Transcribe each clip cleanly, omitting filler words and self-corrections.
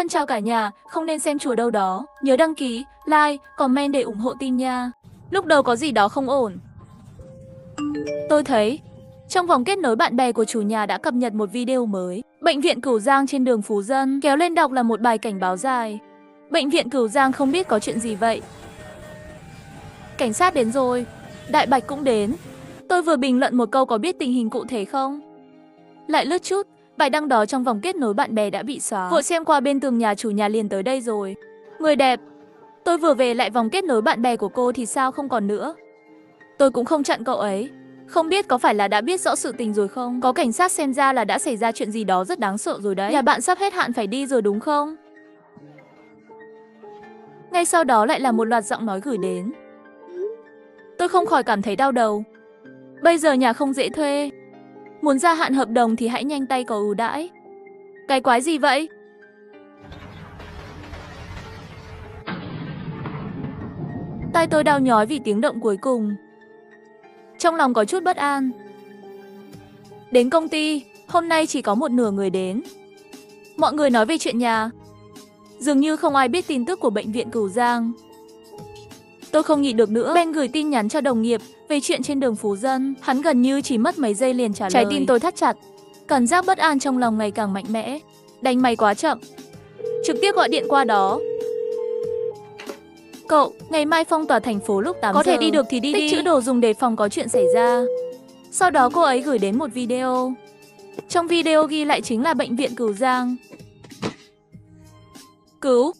Thân chào cả nhà, không nên xem chùa đâu đó. Nhớ đăng ký, like, comment để ủng hộ team nha. Lúc đầu có gì đó không ổn. Tôi thấy, trong vòng kết nối bạn bè của chủ nhà đã cập nhật một video mới. Bệnh viện Cửu Giang trên đường Phú Dân, kéo lên đọc là một bài cảnh báo dài. Bệnh viện Cửu Giang không biết có chuyện gì vậy. Cảnh sát đến rồi, Đại Bạch cũng đến. Tôi vừa bình luận một câu có biết tình hình cụ thể không? Lại lướt chút, bài đăng đó trong vòng kết nối bạn bè đã bị xóa. Vội xem qua bên tường nhà chủ nhà liền tới đây rồi. Người đẹp. Tôi vừa về lại vòng kết nối bạn bè của cô thì sao không còn nữa. Tôi cũng không chặn cậu ấy. Không biết có phải là đã biết rõ sự tình rồi không? Có cảnh sát xem ra là đã xảy ra chuyện gì đó rất đáng sợ rồi đấy. Nhà bạn sắp hết hạn phải đi rồi đúng không? Ngay sau đó lại là một loạt giọng nói gửi đến. Tôi không khỏi cảm thấy đau đầu. Bây giờ nhà không dễ thuê. Muốn gia hạn hợp đồng thì hãy nhanh tay có ưu đãi. Cái quái gì vậy? Tai tôi đau nhói vì tiếng động cuối cùng. Trong lòng có chút bất an. Đến công ty, hôm nay chỉ có một nửa người đến. Mọi người nói về chuyện nhà. Dường như không ai biết tin tức của bệnh viện Cửu Giang. Tôi không nhịn được nữa, Ben gửi tin nhắn cho đồng nghiệp về chuyện trên đường Phú Dân. Hắn gần như chỉ mất mấy giây liền trả lời. Trái tim tôi thắt chặt, cảm giác bất an trong lòng ngày càng mạnh mẽ. Đánh máy quá chậm, trực tiếp gọi điện qua đó. Cậu, ngày mai phong tỏa thành phố lúc 8 giờ. Có thể đi được thì đi. Tích trữ đồ dùng đề phòng có chuyện xảy ra. Sau đó cô ấy gửi đến một video. Trong video ghi lại chính là bệnh viện Cửu Giang. Cứu!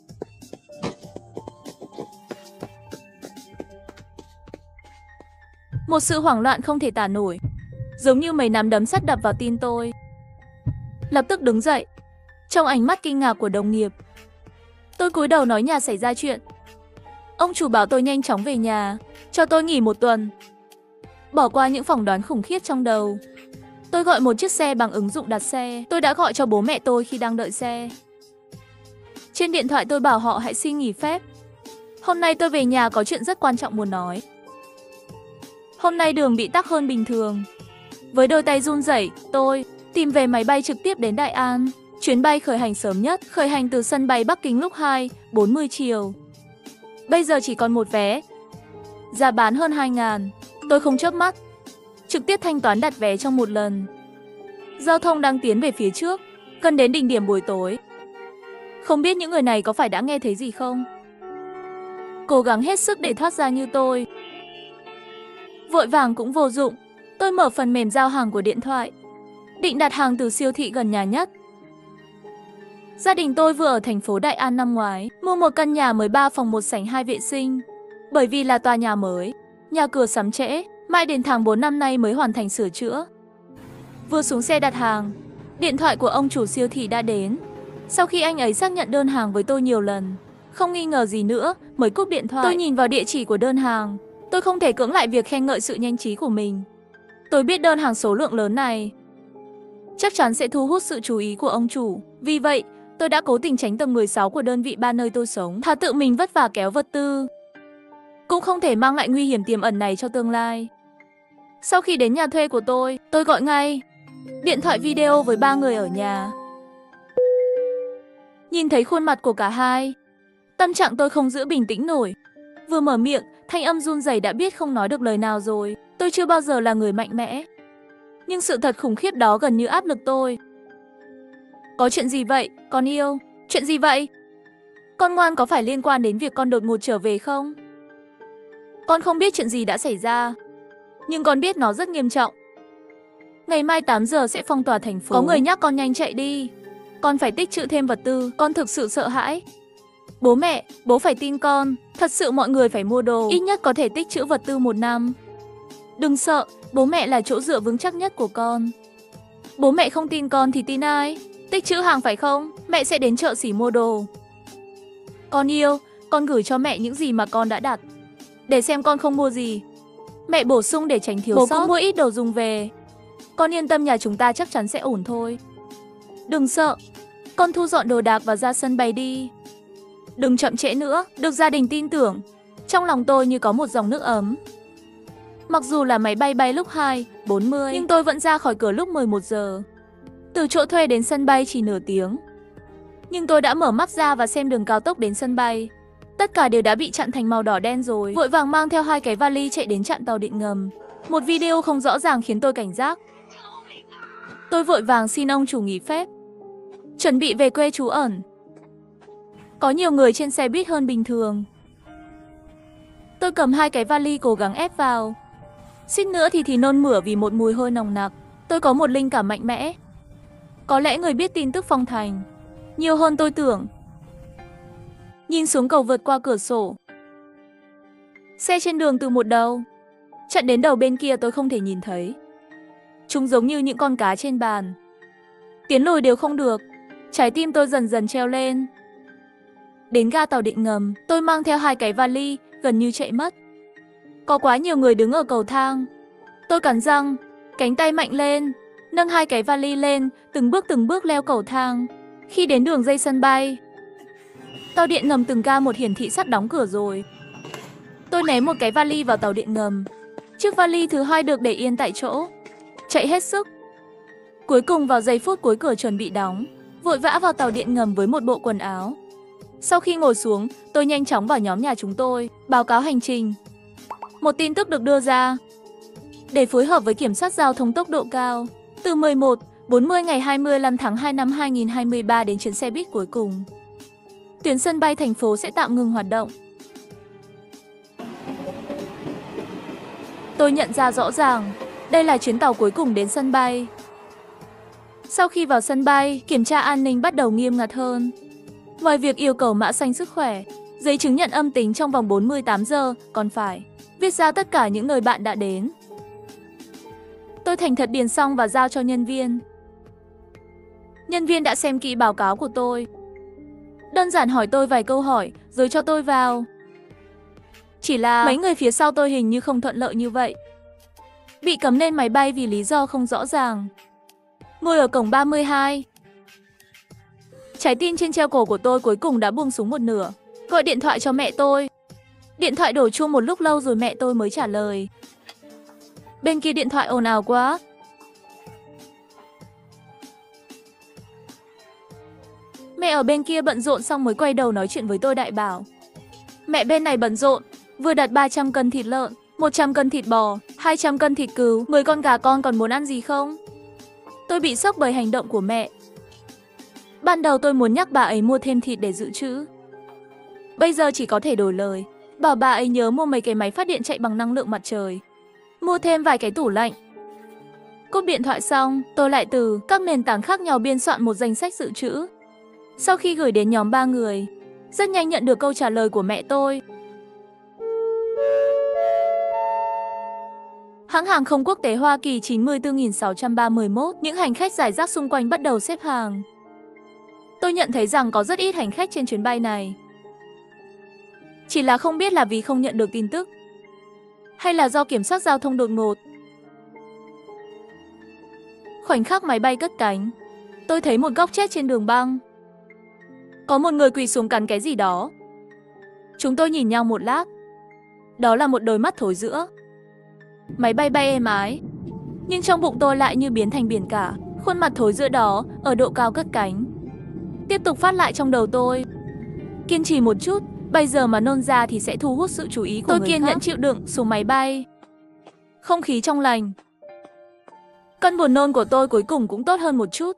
Một sự hoảng loạn không thể tả nổi, giống như mấy nắm đấm sắt đập vào tim tôi. Lập tức đứng dậy, trong ánh mắt kinh ngạc của đồng nghiệp, tôi cúi đầu nói nhà xảy ra chuyện. Ông chủ bảo tôi nhanh chóng về nhà, cho tôi nghỉ 1 tuần. Bỏ qua những phỏng đoán khủng khiếp trong đầu, tôi gọi một chiếc xe bằng ứng dụng đặt xe. Tôi đã gọi cho bố mẹ tôi khi đang đợi xe. Trên điện thoại tôi bảo họ hãy xin nghỉ phép. Hôm nay tôi về nhà có chuyện rất quan trọng muốn nói. Hôm nay đường bị tắc hơn bình thường. Với đôi tay run rẩy, tôi tìm về máy bay trực tiếp đến Đại An. Chuyến bay khởi hành sớm nhất, khởi hành từ sân bay Bắc Kinh lúc 2:40 chiều. Bây giờ chỉ còn một vé. Giá bán hơn 2.000. Tôi không chớp mắt, trực tiếp thanh toán đặt vé trong một lần. Giao thông đang tiến về phía trước, gần đến đỉnh điểm buổi tối. Không biết những người này có phải đã nghe thấy gì không? Cố gắng hết sức để thoát ra như tôi. Vội vàng cũng vô dụng. Tôi mở phần mềm giao hàng của điện thoại, định đặt hàng từ siêu thị gần nhà nhất. Gia đình tôi vừa ở thành phố Đại An năm ngoái, mua một căn nhà mới 3 phòng 1 sảnh 2 vệ sinh. Bởi vì là tòa nhà mới, nhà cửa sắm trễ, mãi đến tháng 4 năm nay mới hoàn thành sửa chữa. Vừa xuống xe đặt hàng, điện thoại của ông chủ siêu thị đã đến. Sau khi anh ấy xác nhận đơn hàng với tôi nhiều lần, không nghi ngờ gì nữa, mới cúp điện thoại. Tôi nhìn vào địa chỉ của đơn hàng. Tôi không thể cưỡng lại việc khen ngợi sự nhanh trí của mình. Tôi biết đơn hàng số lượng lớn này chắc chắn sẽ thu hút sự chú ý của ông chủ. Vì vậy, tôi đã cố tình tránh tầng 16 của đơn vị 3 nơi tôi sống. Thà tự mình vất vả kéo vật tư, cũng không thể mang lại nguy hiểm tiềm ẩn này cho tương lai. Sau khi đến nhà thuê của tôi gọi ngay điện thoại video với 3 người ở nhà. Nhìn thấy khuôn mặt của cả hai, tâm trạng tôi không giữ bình tĩnh nổi. Vừa mở miệng, thanh âm run rẩy đã biết không nói được lời nào rồi. Tôi chưa bao giờ là người mạnh mẽ, nhưng sự thật khủng khiếp đó gần như áp lực tôi. Có chuyện gì vậy, con yêu? Chuyện gì vậy? Con ngoan, có phải liên quan đến việc con đột ngột trở về không? Con không biết chuyện gì đã xảy ra, nhưng con biết nó rất nghiêm trọng. Ngày mai 8 giờ sẽ phong tỏa thành phố. Có người nhắc con nhanh chạy đi. Con phải tích trữ thêm vật tư. Con thực sự sợ hãi. Bố mẹ, bố phải tin con. Thật sự mọi người phải mua đồ, ít nhất có thể tích trữ vật tư 1 năm. Đừng sợ, bố mẹ là chỗ dựa vững chắc nhất của con. Bố mẹ không tin con thì tin ai? Tích trữ hàng phải không? Mẹ sẽ đến chợ xỉ mua đồ. Con yêu, con gửi cho mẹ những gì mà con đã đặt, để xem con không mua gì. Mẹ bổ sung để tránh thiếu sót. Bố cũng mua ít đồ dùng về. Con yên tâm, nhà chúng ta chắc chắn sẽ ổn thôi. Đừng sợ, con thu dọn đồ đạc và ra sân bay đi. Đừng chậm trễ nữa. Được gia đình tin tưởng, trong lòng tôi như có một dòng nước ấm. Mặc dù là máy bay bay lúc 2:40, nhưng tôi vẫn ra khỏi cửa lúc 11 giờ. Từ chỗ thuê đến sân bay chỉ nửa tiếng. Nhưng tôi đã mở mắt ra và xem đường cao tốc đến sân bay. Tất cả đều đã bị chặn thành màu đỏ đen rồi. Vội vàng mang theo 2 cái vali chạy đến trạm tàu điện ngầm. Một video không rõ ràng khiến tôi cảnh giác. Tôi vội vàng xin ông chủ nghỉ phép, chuẩn bị về quê trú ẩn. Có nhiều người trên xe buýt hơn bình thường. Tôi cầm 2 cái vali cố gắng ép vào. Suýt nữa thì nôn mửa vì một mùi hôi nồng nặc. Tôi có một linh cảm mạnh mẽ. Có lẽ người biết tin tức Phong Thành nhiều hơn tôi tưởng. Nhìn xuống cầu vượt qua cửa sổ. Xe trên đường từ một đầu chặn đến đầu bên kia tôi không thể nhìn thấy. Chúng giống như những con cá trên bàn. Tiến lùi đều không được. Trái tim tôi dần dần treo lên. Đến ga tàu điện ngầm, tôi mang theo 2 cái vali, gần như chạy mất. Có quá nhiều người đứng ở cầu thang. Tôi cắn răng, cánh tay mạnh lên, nâng 2 cái vali lên, từng bước leo cầu thang. Khi đến đường dây sân bay, tàu điện ngầm từng ga một hiển thị sắp đóng cửa rồi. Tôi ném một cái vali vào tàu điện ngầm. Chiếc vali thứ 2 được để yên tại chỗ. Chạy hết sức. Cuối cùng vào giây phút cuối cửa chuẩn bị đóng, vội vã vào tàu điện ngầm với một bộ quần áo. Sau khi ngồi xuống, tôi nhanh chóng vào nhóm nhà chúng tôi, báo cáo hành trình. Một tin tức được đưa ra. Để phối hợp với kiểm soát giao thông tốc độ cao, từ 11:40 ngày 25 tháng 2 năm 2023 đến chuyến xe buýt cuối cùng, tuyến sân bay thành phố sẽ tạm ngừng hoạt động. Tôi nhận ra rõ ràng, đây là chuyến tàu cuối cùng đến sân bay. Sau khi vào sân bay, kiểm tra an ninh bắt đầu nghiêm ngặt hơn. Ngoài việc yêu cầu mã xanh sức khỏe, giấy chứng nhận âm tính trong vòng 48 giờ, còn phải viết ra tất cả những nơi bạn đã đến. Tôi thành thật điền xong và giao cho nhân viên. Nhân viên đã xem kỹ báo cáo của tôi. Đơn giản hỏi tôi vài câu hỏi, rồi cho tôi vào. Chỉ là mấy người phía sau tôi hình như không thuận lợi như vậy. Bị cấm lên máy bay vì lý do không rõ ràng. Ngồi ở cổng 32. Trái tim trên treo cổ của tôi cuối cùng đã buông xuống một nửa. Gọi điện thoại cho mẹ tôi. Điện thoại đổ chuông một lúc lâu rồi mẹ tôi mới trả lời. Bên kia điện thoại ồn ào quá. Mẹ ở bên kia bận rộn xong mới quay đầu nói chuyện với tôi đại bảo. Mẹ bên này bận rộn, vừa đặt 300 cân thịt lợn, 100 cân thịt bò, 200 cân thịt cừu, 10 con gà, con còn muốn ăn gì không? Tôi bị sốc bởi hành động của mẹ. Ban đầu tôi muốn nhắc bà ấy mua thêm thịt để dự trữ. Bây giờ chỉ có thể đổi lời, bảo bà ấy nhớ mua mấy cái máy phát điện chạy bằng năng lượng mặt trời. Mua thêm vài cái tủ lạnh. Cúp điện thoại xong, tôi lại từ các nền tảng khác nhau biên soạn một danh sách dự trữ. Sau khi gửi đến nhóm 3 người, rất nhanh nhận được câu trả lời của mẹ tôi. Hãng hàng không quốc tế Hoa Kỳ 94.631, những hành khách rải rác xung quanh bắt đầu xếp hàng. Tôi nhận thấy rằng có rất ít hành khách trên chuyến bay này. Chỉ là không biết là vì không nhận được tin tức, hay là do kiểm soát giao thông đột ngột. Khoảnh khắc máy bay cất cánh, tôi thấy một góc chết trên đường băng. Có một người quỳ xuống cắn cái gì đó. Chúng tôi nhìn nhau một lát. Đó là một đôi mắt thối rữa. Máy bay bay êm ái, nhưng trong bụng tôi lại như biến thành biển cả. Khuôn mặt thối rữa đó ở độ cao cất cánh tiếp tục phát lại trong đầu tôi. Kiên trì một chút, bây giờ mà nôn ra thì sẽ thu hút sự chú ý của người khác. Tôi kiên nhẫn chịu đựng xuống máy bay. Không khí trong lành. Cơn buồn nôn của tôi cuối cùng cũng tốt hơn một chút.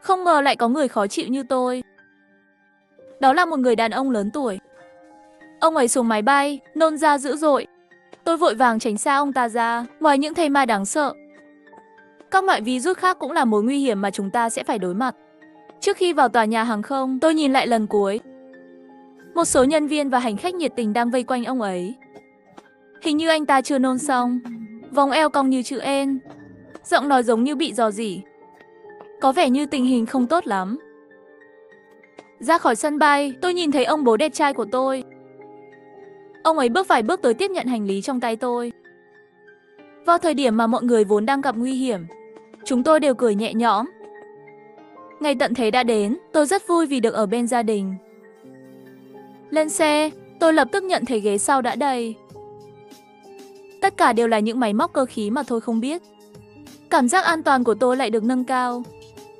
Không ngờ lại có người khó chịu như tôi. Đó là một người đàn ông lớn tuổi. Ông ấy xuống máy bay, nôn ra dữ dội. Tôi vội vàng tránh xa ông ta ra. Ngoài những thây ma đáng sợ, các loại virus khác cũng là mối nguy hiểm mà chúng ta sẽ phải đối mặt. Trước khi vào tòa nhà hàng không, tôi nhìn lại lần cuối. Một số nhân viên và hành khách nhiệt tình đang vây quanh ông ấy. Hình như anh ta chưa nôn xong. Vòng eo cong như chữ N. Giọng nói giống như bị rò rỉ. Có vẻ như tình hình không tốt lắm. Ra khỏi sân bay, tôi nhìn thấy ông bố đẹp trai của tôi. Ông ấy bước vài bước tới tiếp nhận hành lý trong tay tôi. Vào thời điểm mà mọi người vốn đang gặp nguy hiểm, chúng tôi đều cười nhẹ nhõm. Ngày tận thế đã đến, tôi rất vui vì được ở bên gia đình. Lên xe, tôi lập tức nhận thấy ghế sau đã đầy. Tất cả đều là những máy móc cơ khí mà tôi không biết. Cảm giác an toàn của tôi lại được nâng cao.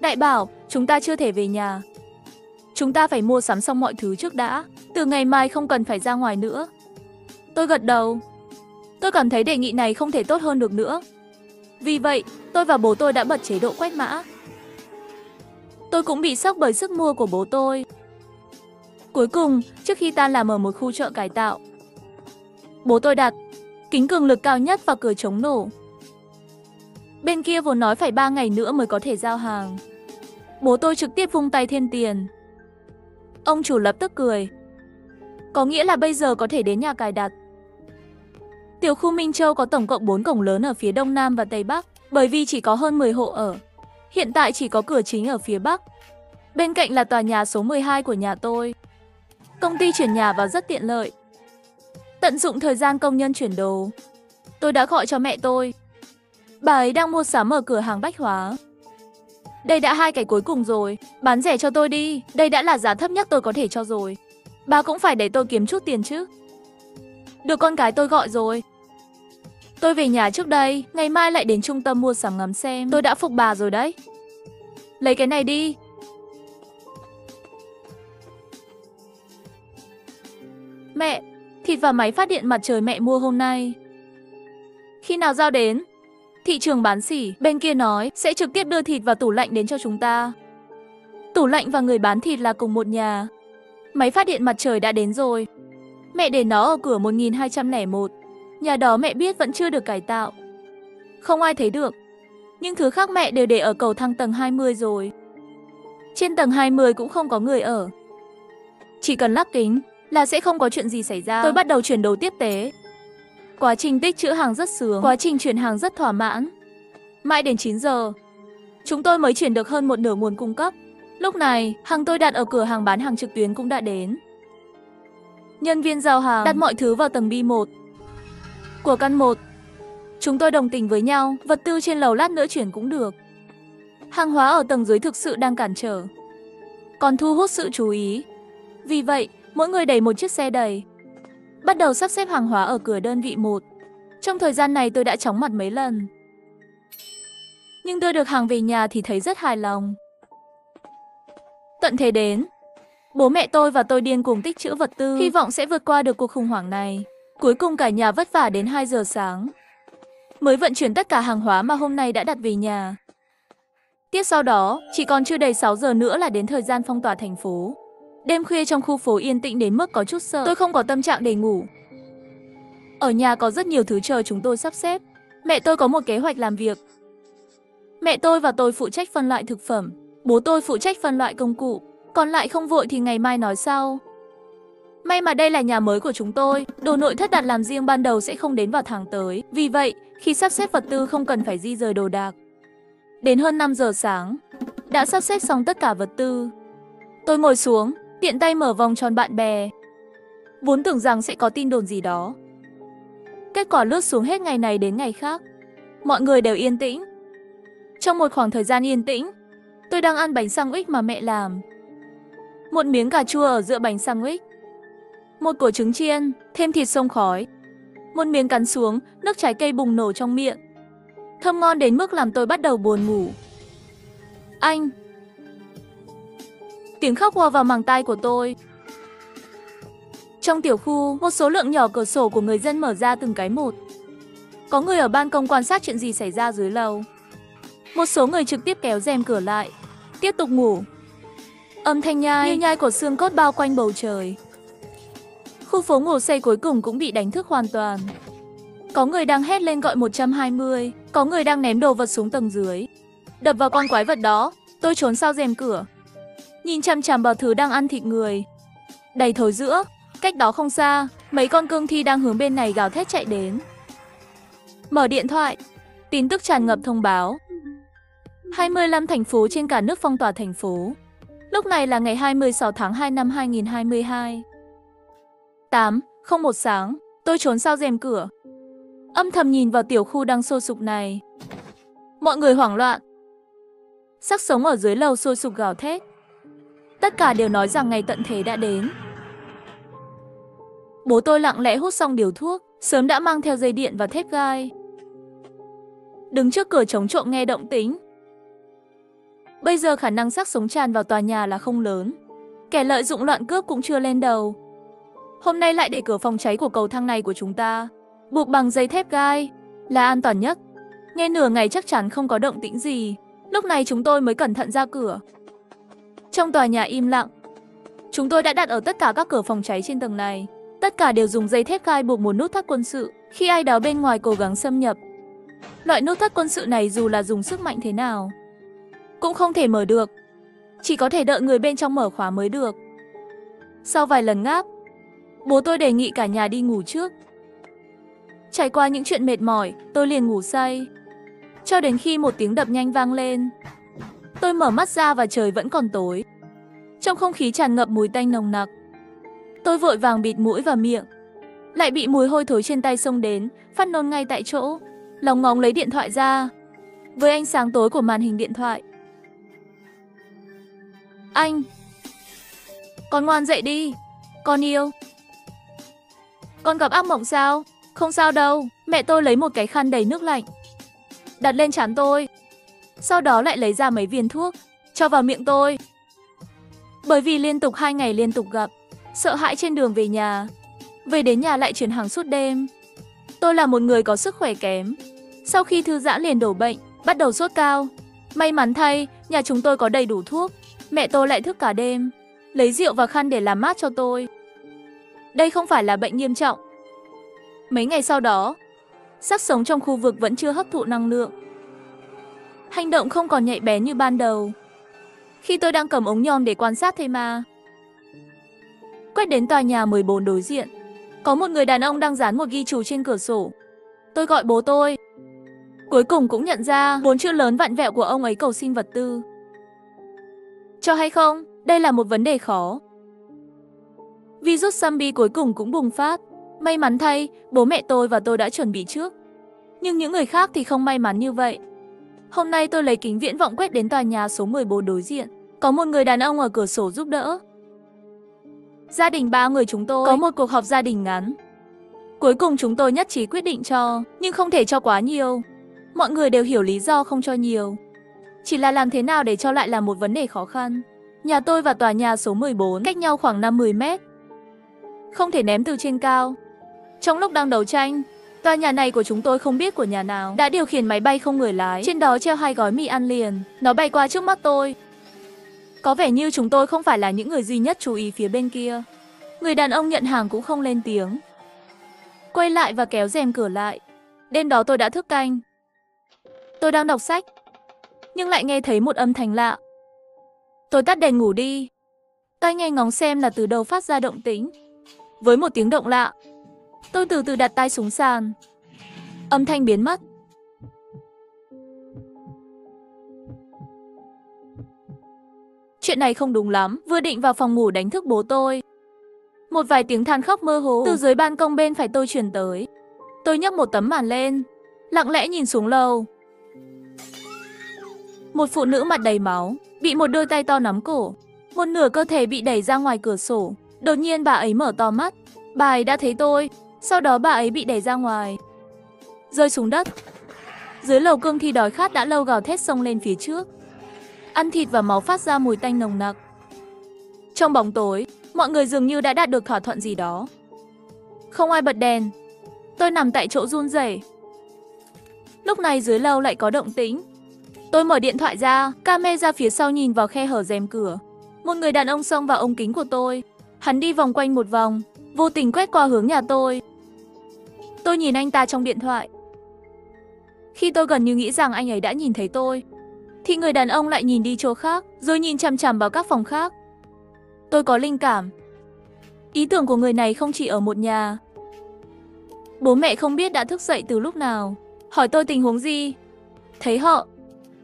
Đại bảo, chúng ta chưa thể về nhà. Chúng ta phải mua sắm xong mọi thứ trước đã. Từ ngày mai không cần phải ra ngoài nữa. Tôi gật đầu. Tôi cảm thấy đề nghị này không thể tốt hơn được nữa. Vì vậy, tôi và bố tôi đã bật chế độ quét mã. Tôi cũng bị sốc bởi sức mua của bố tôi. Cuối cùng, trước khi tan làm ở một khu chợ cải tạo, bố tôi đặt kính cường lực cao nhất và cửa chống nổ. Bên kia vốn nói phải 3 ngày nữa mới có thể giao hàng. Bố tôi trực tiếp vung tay thêm tiền. Ông chủ lập tức cười. Có nghĩa là bây giờ có thể đến nhà cài đặt. Tiểu khu Minh Châu có tổng cộng 4 cổng lớn ở phía Đông Nam và Tây Bắc, bởi vì chỉ có hơn 10 hộ ở. Hiện tại chỉ có cửa chính ở phía Bắc. Bên cạnh là tòa nhà số 12 của nhà tôi. Công ty chuyển nhà vào rất tiện lợi. Tận dụng thời gian công nhân chuyển đồ, tôi đã gọi cho mẹ tôi. Bà ấy đang mua sắm ở cửa hàng bách hóa. Đây đã 2 cái cuối cùng rồi, bán rẻ cho tôi đi, đây đã là giá thấp nhất tôi có thể cho rồi. Bà cũng phải để tôi kiếm chút tiền chứ. Được con cái tôi gọi rồi. Tôi về nhà trước đây, ngày mai lại đến trung tâm mua sắm ngắm xem, tôi đã phục bà rồi đấy. Lấy cái này đi. Mẹ, thịt và máy phát điện mặt trời mẹ mua hôm nay. Khi nào giao đến? Thị trường bán sỉ, bên kia nói sẽ trực tiếp đưa thịt và tủ lạnh đến cho chúng ta. Tủ lạnh và người bán thịt là cùng một nhà. Máy phát điện mặt trời đã đến rồi. Mẹ để nó ở cửa 1201. Nhà đó mẹ biết vẫn chưa được cải tạo. Không ai thấy được. Nhưng thứ khác mẹ đều để ở cầu thang tầng 20 rồi. Trên tầng 20 cũng không có người ở. Chỉ cần lắp kính là sẽ không có chuyện gì xảy ra. Tôi bắt đầu chuyển đồ tiếp tế. Quá trình tích trữ hàng rất sướng, quá trình chuyển hàng rất thỏa mãn. Mãi đến 9 giờ, chúng tôi mới chuyển được hơn một nửa nguồn cung cấp. Lúc này, hàng tôi đặt ở cửa hàng bán hàng trực tuyến cũng đã đến. Nhân viên giao hàng đặt mọi thứ vào tầng B1 của căn 1. Chúng tôi đồng tình với nhau, vật tư trên lầu lát nữa chuyển cũng được. Hàng hóa ở tầng dưới thực sự đang cản trở, còn thu hút sự chú ý. Vì vậy, mỗi người đẩy một chiếc xe đẩy, bắt đầu sắp xếp hàng hóa ở cửa đơn vị 1. Trong thời gian này tôi đã chóng mặt mấy lần. Nhưng đưa được hàng về nhà thì thấy rất hài lòng. Tận thế đến, bố mẹ tôi và tôi điên cuồng tích trữ vật tư, hy vọng sẽ vượt qua được cuộc khủng hoảng này. Cuối cùng cả nhà vất vả đến 2 giờ sáng mới vận chuyển tất cả hàng hóa mà hôm nay đã đặt về nhà. Tiếp sau đó, chỉ còn chưa đầy 6 giờ nữa là đến thời gian phong tỏa thành phố. Đêm khuya trong khu phố yên tĩnh đến mức có chút sợ, tôi không có tâm trạng để ngủ. Ở nhà có rất nhiều thứ chờ chúng tôi sắp xếp. Mẹ tôi có một kế hoạch làm việc. Mẹ tôi và tôi phụ trách phân loại thực phẩm, bố tôi phụ trách phân loại công cụ. Còn lại không vội thì ngày mai nói sau. May mà đây là nhà mới của chúng tôi, đồ nội thất đặt làm riêng ban đầu sẽ không đến vào tháng tới. Vì vậy, khi sắp xếp vật tư không cần phải di rời đồ đạc. Đến hơn 5 giờ sáng, đã sắp xếp xong tất cả vật tư. Tôi ngồi xuống, tiện tay mở vòng tròn bạn bè. Vốn tưởng rằng sẽ có tin đồn gì đó. Kết quả lướt xuống hết ngày này đến ngày khác. Mọi người đều yên tĩnh. Trong một khoảng thời gian yên tĩnh, tôi đang ăn bánh sandwich mà mẹ làm. Một miếng cà chua ở giữa bánh sandwich. Một quả trứng chiên, thêm thịt xông khói. Một miếng cắn xuống, nước trái cây bùng nổ trong miệng. Thơm ngon đến mức làm tôi bắt đầu buồn ngủ. Anh! Tiếng khóc ùa vào màng tai của tôi. Trong tiểu khu, một số lượng nhỏ cửa sổ của người dân mở ra từng cái một. Có người ở ban công quan sát chuyện gì xảy ra dưới lầu. Một số người trực tiếp kéo rèm cửa lại, tiếp tục ngủ. Âm thanh nhai như nhai của xương cốt bao quanh bầu trời. Khu phố ngủ say cuối cùng cũng bị đánh thức hoàn toàn. Có người đang hét lên gọi 120, có người đang ném đồ vật xuống tầng dưới. Đập vào con quái vật đó, tôi trốn sau rèm cửa. Nhìn chằm chằm vào thứ đang ăn thịt người. Đầy thối giữa, cách đó không xa, mấy con cương thi đang hướng bên này gào thét chạy đến. Mở điện thoại, tin tức tràn ngập thông báo. 25 thành phố trên cả nước phong tỏa thành phố. Lúc này là ngày 26 tháng 2 năm 2022. 8:01 sáng, tôi trốn sau rèm cửa. Âm thầm nhìn vào tiểu khu đang sôi sục này. Mọi người hoảng loạn. Xác sống ở dưới lầu sôi sục gào thét. Tất cả đều nói rằng ngày tận thế đã đến. Bố tôi lặng lẽ hút xong điếu thuốc, sớm đã mang theo dây điện và thép gai. Đứng trước cửa chống trộm nghe động tĩnh. Bây giờ khả năng xác sống tràn vào tòa nhà là không lớn. Kẻ lợi dụng loạn cướp cũng chưa lên đầu. Hôm nay lại để cửa phòng cháy của cầu thang này của chúng ta buộc bằng dây thép gai là an toàn nhất. Nghe nửa ngày chắc chắn không có động tĩnh gì. Lúc này chúng tôi mới cẩn thận ra cửa. Trong tòa nhà im lặng. Chúng tôi đã đặt ở tất cả các cửa phòng cháy trên tầng này. Tất cả đều dùng dây thép gai buộc một nút thắt quân sự khi ai đó bên ngoài cố gắng xâm nhập. Loại nút thắt quân sự này dù là dùng sức mạnh thế nào cũng không thể mở được. Chỉ có thể đợi người bên trong mở khóa mới được. Sau vài lần ngáp, bố tôi đề nghị cả nhà đi ngủ trước. Trải qua những chuyện mệt mỏi, tôi liền ngủ say. Cho đến khi một tiếng đập nhanh vang lên. Tôi mở mắt ra và trời vẫn còn tối. Trong không khí tràn ngập mùi tanh nồng nặc. Tôi vội vàng bịt mũi và miệng. Lại bị mùi hôi thối trên tay xông đến, phát nôn ngay tại chỗ. Lóng ngóng lấy điện thoại ra. Với ánh sáng tối của màn hình điện thoại. Anh! Con ngoan dậy đi! Con yêu! Con gặp ác mộng sao? Không sao đâu. Mẹ tôi lấy một cái khăn đầy nước lạnh đặt lên trán tôi. Sau đó lại lấy ra mấy viên thuốc cho vào miệng tôi. Bởi vì liên tục 2 ngày liên tục gặp, sợ hãi trên đường về nhà. Về đến nhà lại chuyển hàng suốt đêm. Tôi là một người có sức khỏe kém. Sau khi thư giãn liền đổ bệnh, bắt đầu sốt cao. May mắn thay, nhà chúng tôi có đầy đủ thuốc. Mẹ tôi lại thức cả đêm, lấy rượu và khăn để làm mát cho tôi. Đây không phải là bệnh nghiêm trọng. Mấy ngày sau đó, xác sống trong khu vực vẫn chưa hấp thụ năng lượng. Hành động không còn nhạy bén như ban đầu. Khi tôi đang cầm ống nhòm để quan sát thây ma, quét đến tòa nhà 14 đối diện, có một người đàn ông đang dán một ghi chú trên cửa sổ. Tôi gọi bố tôi. Cuối cùng cũng nhận ra 4 chữ lớn vặn vẹo của ông ấy cầu xin vật tư. Cho hay không, đây là một vấn đề khó. Virus zombie cuối cùng cũng bùng phát. May mắn thay, bố mẹ tôi và tôi đã chuẩn bị trước. Nhưng những người khác thì không may mắn như vậy. Hôm nay tôi lấy kính viễn vọng quét đến tòa nhà số 14 đối diện. Có một người đàn ông ở cửa sổ giúp đỡ. Gia đình 3 người chúng tôi có một cuộc họp gia đình ngắn. Cuối cùng chúng tôi nhất trí quyết định cho, nhưng không thể cho quá nhiều. Mọi người đều hiểu lý do không cho nhiều. Chỉ là làm thế nào để cho lại là một vấn đề khó khăn. Nhà tôi và tòa nhà số 14 cách nhau khoảng 50 mét. Không thể ném từ trên cao. Trong lúc đang đấu tranh, tòa nhà này của chúng tôi không biết của nhà nào đã điều khiển máy bay không người lái. Trên đó treo 2 gói mì ăn liền. Nó bay qua trước mắt tôi. Có vẻ như chúng tôi không phải là những người duy nhất chú ý phía bên kia. Người đàn ông nhận hàng cũng không lên tiếng. Quay lại và kéo rèm cửa lại. Đêm đó tôi đã thức canh. Tôi đang đọc sách, nhưng lại nghe thấy một âm thanh lạ. Tôi tắt đèn ngủ đi. Tai nghe ngóng xem là từ đâu phát ra động tĩnh. Với một tiếng động lạ, tôi từ từ đặt tay xuống sàn. Âm thanh biến mất. Chuyện này không đúng lắm. Vừa định vào phòng ngủ đánh thức bố tôi, một vài tiếng than khóc mơ hồ từ dưới ban công bên phải tôi truyền tới. Tôi nhấc một tấm màn lên, lặng lẽ nhìn xuống lầu. Một phụ nữ mặt đầy máu, bị một đôi tay to nắm cổ. Một nửa cơ thể bị đẩy ra ngoài cửa sổ. Đột nhiên bà ấy mở to mắt. Bà ấy đã thấy tôi. Sau đó bà ấy bị đẩy ra ngoài, rơi xuống đất. Dưới lầu cương thi đói khát đã lâu gào thét xông lên phía trước. Ăn thịt và máu phát ra mùi tanh nồng nặc. Trong bóng tối, mọi người dường như đã đạt được thỏa thuận gì đó. Không ai bật đèn. Tôi nằm tại chỗ run rẩy. Lúc này dưới lầu lại có động tĩnh. Tôi mở điện thoại ra, camera phía sau nhìn vào khe hở rèm cửa. Một người đàn ông xông vào ống kính của tôi. Hắn đi vòng quanh một vòng, vô tình quét qua hướng nhà tôi. Tôi nhìn anh ta trong điện thoại. Khi tôi gần như nghĩ rằng anh ấy đã nhìn thấy tôi, thì người đàn ông lại nhìn đi chỗ khác, rồi nhìn chằm chằm vào các phòng khác. Tôi có linh cảm. Ý tưởng của người này không chỉ ở một nhà. Bố mẹ không biết đã thức dậy từ lúc nào, hỏi tôi tình huống gì. Thấy họ,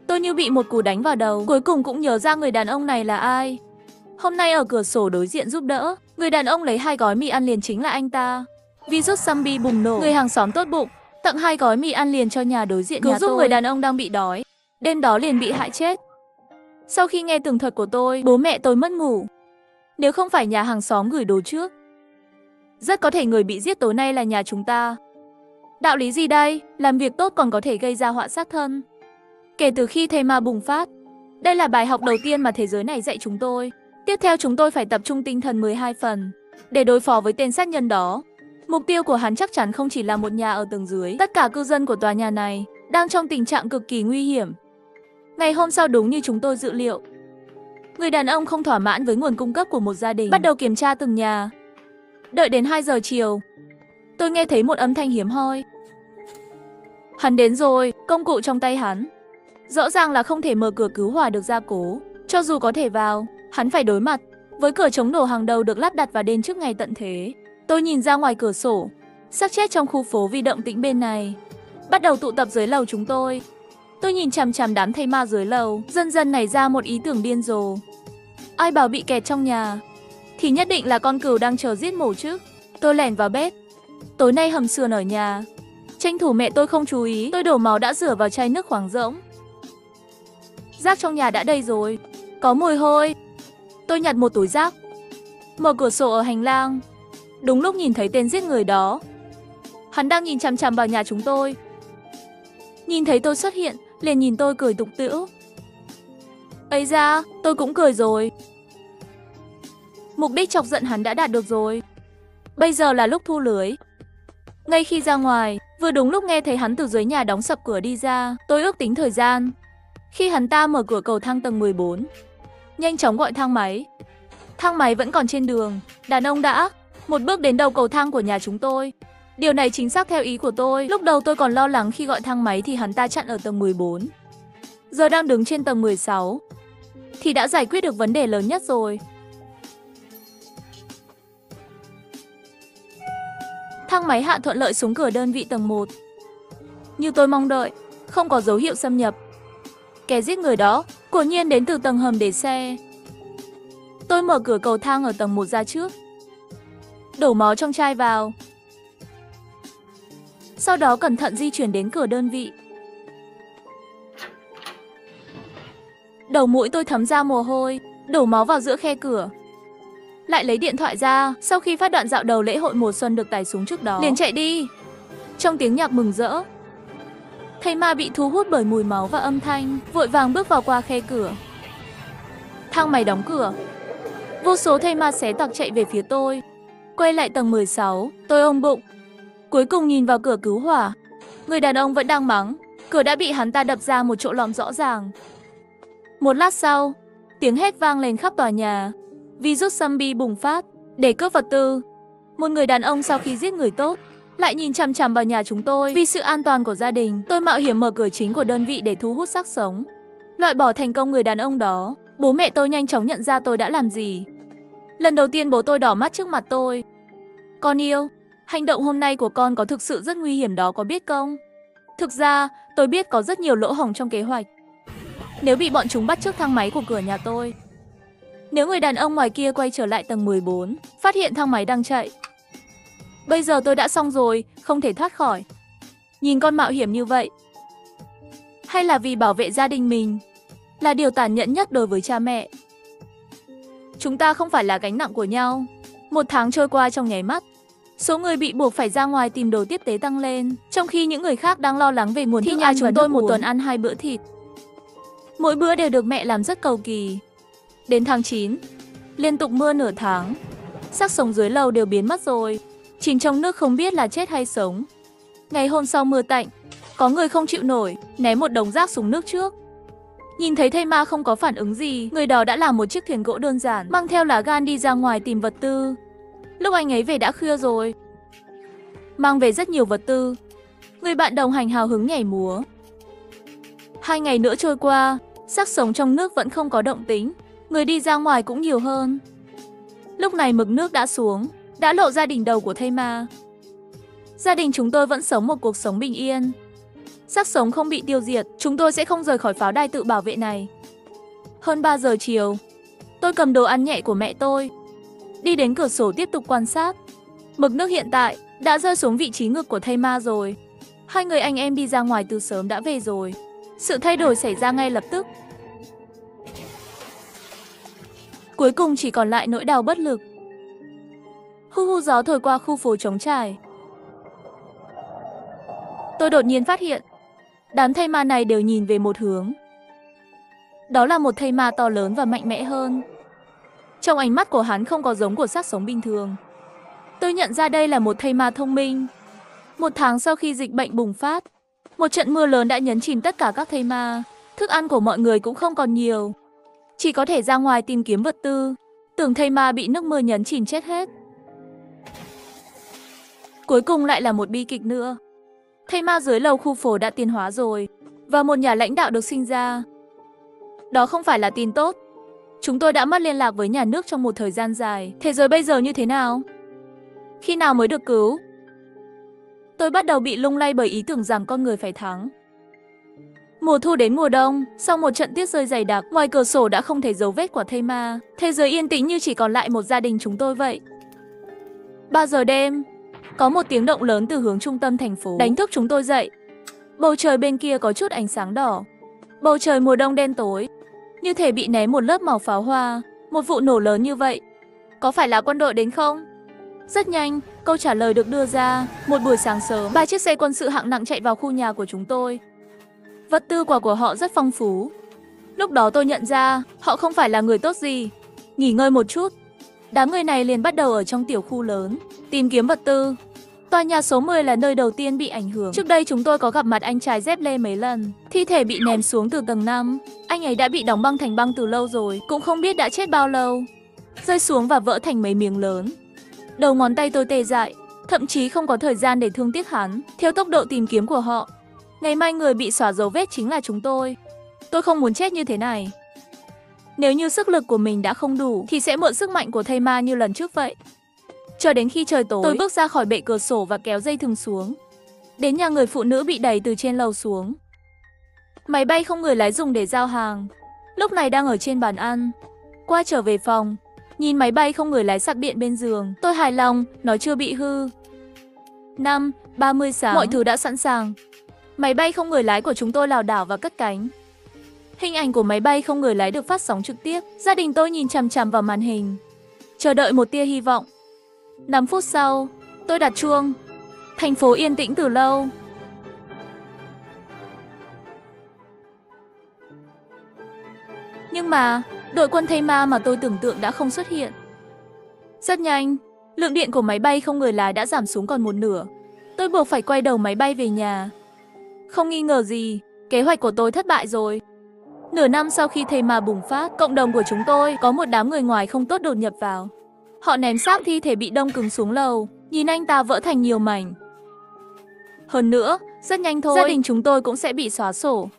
tôi như bị một cú đánh vào đầu. Cuối cùng cũng nhớ ra người đàn ông này là ai. Hôm nay ở cửa sổ đối diện giúp đỡ, người đàn ông lấy 2 gói mì ăn liền chính là anh ta. Virus zombie bùng nổ. Người hàng xóm tốt bụng tặng 2 gói mì ăn liền cho nhà đối diện, cứu giúp người đàn ông đang bị đói. Đêm đó liền bị hại chết. Sau khi nghe tường thuật của tôi, bố mẹ tôi mất ngủ. Nếu không phải nhà hàng xóm gửi đồ trước, rất có thể người bị giết tối nay là nhà chúng ta. Đạo lý gì đây? Làm việc tốt còn có thể gây ra họa sát thân. Kể từ khi thây ma bùng phát, đây là bài học đầu tiên mà thế giới này dạy chúng tôi. Tiếp theo chúng tôi phải tập trung tinh thần 12 phần để đối phó với tên sát nhân đó. Mục tiêu của hắn chắc chắn không chỉ là một nhà ở tầng dưới. Tất cả cư dân của tòa nhà này đang trong tình trạng cực kỳ nguy hiểm. Ngày hôm sau, đúng như chúng tôi dự liệu, người đàn ông không thỏa mãn với nguồn cung cấp của một gia đình bắt đầu kiểm tra từng nhà. Đợi đến 2 giờ chiều, tôi nghe thấy một âm thanh hiếm hoi. Hắn đến rồi, công cụ trong tay hắn. Rõ ràng là không thể mở cửa cứu hỏa được gia cố. Cho dù có thể vào, hắn phải đối mặt với cửa chống nổ hàng đầu được lắp đặt và đến trước ngày tận thế. Tôi nhìn ra ngoài cửa sổ, xác chết trong khu phố vì động tĩnh bên này bắt đầu tụ tập dưới lầu chúng tôi. Tôi nhìn chằm chằm đám thây ma dưới lầu, dần dần nảy ra một ý tưởng điên rồ. Ai bảo bị kẹt trong nhà thì nhất định là con cừu đang chờ giết mổ chứ. Tôi lẻn vào bếp. Tối nay hầm sườn ở nhà. Tranh thủ mẹ tôi không chú ý, tôi đổ máu đã rửa vào chai nước khoáng rỗng. Rác trong nhà đã đầy rồi, có mùi hôi. Tôi nhặt một túi rác, mở cửa sổ ở hành lang. Đúng lúc nhìn thấy tên giết người đó. Hắn đang nhìn chằm chằm vào nhà chúng tôi. Nhìn thấy tôi xuất hiện, liền nhìn tôi cười tục tĩu. Ây da, tôi cũng cười rồi. Mục đích chọc giận hắn đã đạt được rồi. Bây giờ là lúc thu lưới. Ngay khi ra ngoài, vừa đúng lúc nghe thấy hắn từ dưới nhà đóng sập cửa đi ra. Tôi ước tính thời gian khi hắn ta mở cửa cầu thang tầng 14. Nhanh chóng gọi thang máy. Thang máy vẫn còn trên đường. Đàn ông đã một bước đến đầu cầu thang của nhà chúng tôi. Điều này chính xác theo ý của tôi. Lúc đầu tôi còn lo lắng khi gọi thang máy thì hắn ta chặn ở tầng 14. Giờ đang đứng trên tầng 16 thì đã giải quyết được vấn đề lớn nhất rồi. Thang máy hạ thuận lợi xuống cửa đơn vị tầng 1. Như tôi mong đợi, không có dấu hiệu xâm nhập. Kẻ giết người đó quả nhiên đến từ tầng hầm để xe. Tôi mở cửa cầu thang ở tầng 1 ra trước, đổ máu trong chai vào. Sau đó cẩn thận di chuyển đến cửa đơn vị. Đầu mũi tôi thấm ra mồ hôi, đổ máu vào giữa khe cửa. Lại lấy điện thoại ra, sau khi phát đoạn dạo đầu lễ hội mùa xuân được tải xuống trước đó, liền chạy đi. Trong tiếng nhạc mừng rỡ, thây ma bị thu hút bởi mùi máu và âm thanh, vội vàng bước vào qua khe cửa. Thang máy đóng cửa. Vô số thây ma xé toạc chạy về phía tôi. Quay lại tầng 16, tôi ôm bụng. Cuối cùng nhìn vào cửa cứu hỏa. Người đàn ông vẫn đang mắng. Cửa đã bị hắn ta đập ra một chỗ lõm rõ ràng. Một lát sau, tiếng hét vang lên khắp tòa nhà. Virus zombie bùng phát để cướp vật tư. Một người đàn ông sau khi giết người tốt lại nhìn chằm chằm vào nhà chúng tôi. Vì sự an toàn của gia đình, tôi mạo hiểm mở cửa chính của đơn vị để thu hút xác sống. Loại bỏ thành công người đàn ông đó. Bố mẹ tôi nhanh chóng nhận ra tôi đã làm gì. Lần đầu tiên bố tôi đỏ mắt trước mặt tôi. Con yêu, hành động hôm nay của con có thực sự rất nguy hiểm đó, có biết không? Thực ra, tôi biết có rất nhiều lỗ hổng trong kế hoạch. Nếu bị bọn chúng bắt trước thang máy của cửa nhà tôi. Nếu người đàn ông ngoài kia quay trở lại tầng 14, phát hiện thang máy đang chạy. Bây giờ tôi đã xong rồi, không thể thoát khỏi. Nhìn con mạo hiểm như vậy. Hay là vì bảo vệ gia đình mình là điều tàn nhẫn nhất đối với cha mẹ. Chúng ta không phải là gánh nặng của nhau. Một tháng trôi qua trong nháy mắt. Số người bị buộc phải ra ngoài tìm đồ tiếp tế tăng lên, trong khi những người khác đang lo lắng về nguồn thức ăn. Nhà chúng tôi một tuần ăn 2 bữa thịt. Mỗi bữa đều được mẹ làm rất cầu kỳ. Đến tháng 9, liên tục mưa nửa tháng, xác sống dưới lầu đều biến mất rồi, chìm trong nước không biết là chết hay sống. Ngày hôm sau mưa tạnh, có người không chịu nổi, ném một đống rác xuống nước trước. Nhìn thấy thây ma không có phản ứng gì, người đó đã làm một chiếc thuyền gỗ đơn giản, mang theo lá gan đi ra ngoài tìm vật tư. Lúc anh ấy về đã khuya rồi. Mang về rất nhiều vật tư. Người bạn đồng hành hào hứng nhảy múa. 2 ngày nữa trôi qua, xác sống trong nước vẫn không có động tĩnh. Người đi ra ngoài cũng nhiều hơn. Lúc này mực nước đã xuống, đã lộ ra đỉnh đầu của thây ma. Gia đình chúng tôi vẫn sống một cuộc sống bình yên. Xác sống không bị tiêu diệt, chúng tôi sẽ không rời khỏi pháo đài tự bảo vệ này. Hơn 3 giờ chiều, tôi cầm đồ ăn nhẹ của mẹ tôi, đi đến cửa sổ tiếp tục quan sát. Mực nước hiện tại đã rơi xuống vị trí ngực của thây ma rồi. 2 người anh em đi ra ngoài từ sớm đã về rồi. Sự thay đổi xảy ra ngay lập tức. Cuối cùng chỉ còn lại nỗi đau bất lực. Hu hu gió thổi qua khu phố trống trải. Tôi đột nhiên phát hiện, đám thây ma này đều nhìn về một hướng. Đó là một thây ma to lớn và mạnh mẽ hơn. Trong ánh mắt của hắn không có giống của xác sống bình thường. Tôi nhận ra đây là một thây ma thông minh. 1 tháng sau khi dịch bệnh bùng phát, một trận mưa lớn đã nhấn chìm tất cả các thây ma. Thức ăn của mọi người cũng không còn nhiều, chỉ có thể ra ngoài tìm kiếm vật tư. Tưởng thây ma bị nước mưa nhấn chìm chết hết. Cuối cùng lại là một bi kịch nữa. Thây ma dưới lầu khu phố đã tiến hóa rồi, và một nhà lãnh đạo được sinh ra. Đó không phải là tin tốt. Chúng tôi đã mất liên lạc với nhà nước trong một thời gian dài. Thế giới bây giờ như thế nào? Khi nào mới được cứu? Tôi bắt đầu bị lung lay bởi ý tưởng rằng con người phải thắng. Mùa thu đến mùa đông, sau một trận tuyết rơi dày đặc, ngoài cửa sổ đã không thấy dấu vết của thây ma. Thế giới yên tĩnh như chỉ còn lại một gia đình chúng tôi vậy. 3 giờ đêm, có một tiếng động lớn từ hướng trung tâm thành phố đánh thức chúng tôi dậy. Bầu trời bên kia có chút ánh sáng đỏ. Bầu trời mùa đông đen tối, như thể bị ném một lớp màu pháo hoa. Một vụ nổ lớn như vậy, có phải là quân đội đến không? Rất nhanh, câu trả lời được đưa ra. Một buổi sáng sớm, 3 chiếc xe quân sự hạng nặng chạy vào khu nhà của chúng tôi. Vật tư của họ rất phong phú. Lúc đó tôi nhận ra, họ không phải là người tốt gì. Nghỉ ngơi một chút, đám người này liền bắt đầu ở trong tiểu khu lớn tìm kiếm vật tư. Tòa nhà số 10 là nơi đầu tiên bị ảnh hưởng. Trước đây chúng tôi có gặp mặt anh trai dép lê mấy lần. Thi thể bị ném xuống từ tầng 5. Anh ấy đã bị đóng băng thành băng từ lâu rồi, cũng không biết đã chết bao lâu. Rơi xuống và vỡ thành mấy miếng lớn. Đầu ngón tay tôi tê dại, thậm chí không có thời gian để thương tiếc hắn. Theo tốc độ tìm kiếm của họ, ngày mai người bị xóa dấu vết chính là chúng tôi. Tôi không muốn chết như thế này. Nếu như sức lực của mình đã không đủ, thì sẽ mượn sức mạnh của thây ma như lần trước vậy. Cho đến khi trời tối, tôi bước ra khỏi bệ cửa sổ và kéo dây thừng xuống. Đến nhà người phụ nữ bị đẩy từ trên lầu xuống. Máy bay không người lái dùng để giao hàng, lúc này đang ở trên bàn ăn. Qua trở về phòng, nhìn máy bay không người lái sạc điện bên giường. Tôi hài lòng, nó chưa bị hư. 5:30 sáng, mọi thứ đã sẵn sàng. Máy bay không người lái của chúng tôi lảo đảo và cất cánh. Hình ảnh của máy bay không người lái được phát sóng trực tiếp. Gia đình tôi nhìn chằm chằm vào màn hình, chờ đợi một tia hy vọng. 5 phút sau, tôi đặt chuông. Thành phố yên tĩnh từ lâu. Nhưng mà, đội quân thây ma mà tôi tưởng tượng đã không xuất hiện. Rất nhanh, lượng điện của máy bay không người lái đã giảm xuống còn 1/2. Tôi buộc phải quay đầu máy bay về nhà. Không nghi ngờ gì, kế hoạch của tôi thất bại rồi. Nửa năm sau khi thây ma bùng phát, cộng đồng của chúng tôi có một đám người ngoài không tốt đột nhập vào. Họ ném xác thi thể bị đông cứng xuống lầu, nhìn anh ta vỡ thành nhiều mảnh. Hơn nữa, rất nhanh thôi, gia đình chúng tôi cũng sẽ bị xóa sổ.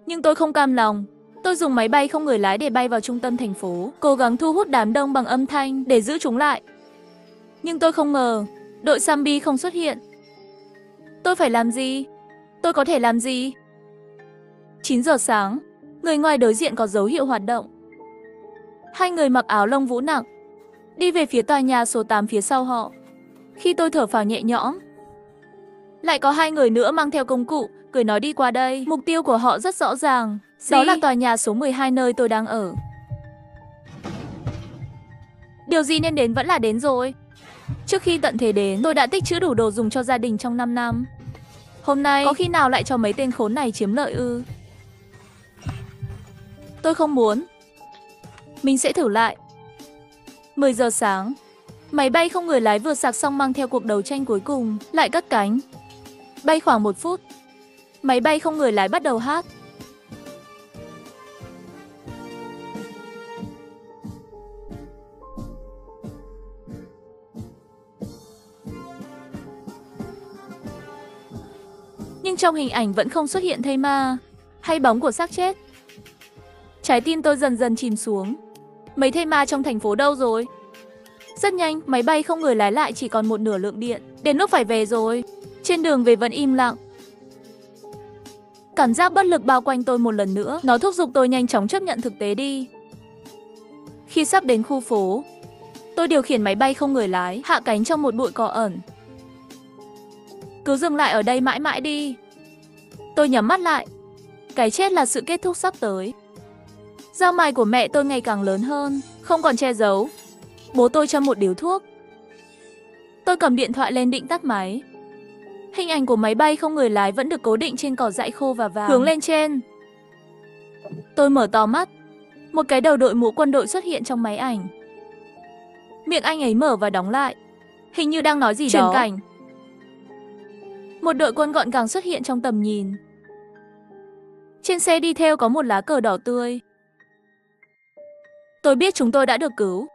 Nhưng tôi không cam lòng. Tôi dùng máy bay không người lái để bay vào trung tâm thành phố, cố gắng thu hút đám đông bằng âm thanh để giữ chúng lại. Nhưng tôi không ngờ, đội zombie không xuất hiện. Tôi phải làm gì? Tôi có thể làm gì? 9 giờ sáng, người ngoài đối diện có dấu hiệu hoạt động. 2 người mặc áo lông vũ nặng đi về phía tòa nhà số 8 phía sau họ. Khi tôi thở phào nhẹ nhõm, lại có 2 người nữa mang theo công cụ, cười nói đi qua đây. Mục tiêu của họ rất rõ ràng, đó là tòa nhà số 12 nơi tôi đang ở. Điều gì nên đến vẫn là đến rồi. Trước khi tận thế đến, tôi đã tích trữ đủ đồ dùng cho gia đình trong 5 năm. Hôm nay, có khi nào lại cho mấy tên khốn này chiếm lợi ư? Tôi không muốn. Mình sẽ thử lại. 10 giờ sáng, máy bay không người lái vừa sạc xong mang theo cuộc đấu tranh cuối cùng, lại cất cánh. Bay khoảng 1 phút, máy bay không người lái bắt đầu hát. Nhưng trong hình ảnh vẫn không xuất hiện thây ma hay bóng của xác chết. Trái tim tôi dần dần chìm xuống. Mấy thây ma trong thành phố đâu rồi? Rất nhanh, máy bay không người lái lại chỉ còn 1/2 lượng điện. Đến lúc phải về rồi. Trên đường về vẫn im lặng. Cảm giác bất lực bao quanh tôi một lần nữa. Nó thúc giục tôi nhanh chóng chấp nhận thực tế đi. Khi sắp đến khu phố, tôi điều khiển máy bay không người lái, hạ cánh trong một bụi cỏ ẩn. Cứ dừng lại ở đây mãi mãi đi. Tôi nhắm mắt lại. Cái chết là sự kết thúc sắp tới. Dao mài của mẹ tôi ngày càng lớn hơn, không còn che giấu. Bố tôi châm một điếu thuốc. Tôi cầm điện thoại lên định tắt máy. Hình ảnh của máy bay không người lái vẫn được cố định trên cỏ dại khô và vàng, hướng lên trên. Tôi mở to mắt. Một cái đầu đội mũ quân đội xuất hiện trong máy ảnh. Miệng anh ấy mở và đóng lại, hình như đang nói gì đó. Chuyển cảnh. Một đội quân gọn gàng xuất hiện trong tầm nhìn. Trên xe đi theo có một lá cờ đỏ tươi. Tôi biết chúng tôi đã được cứu.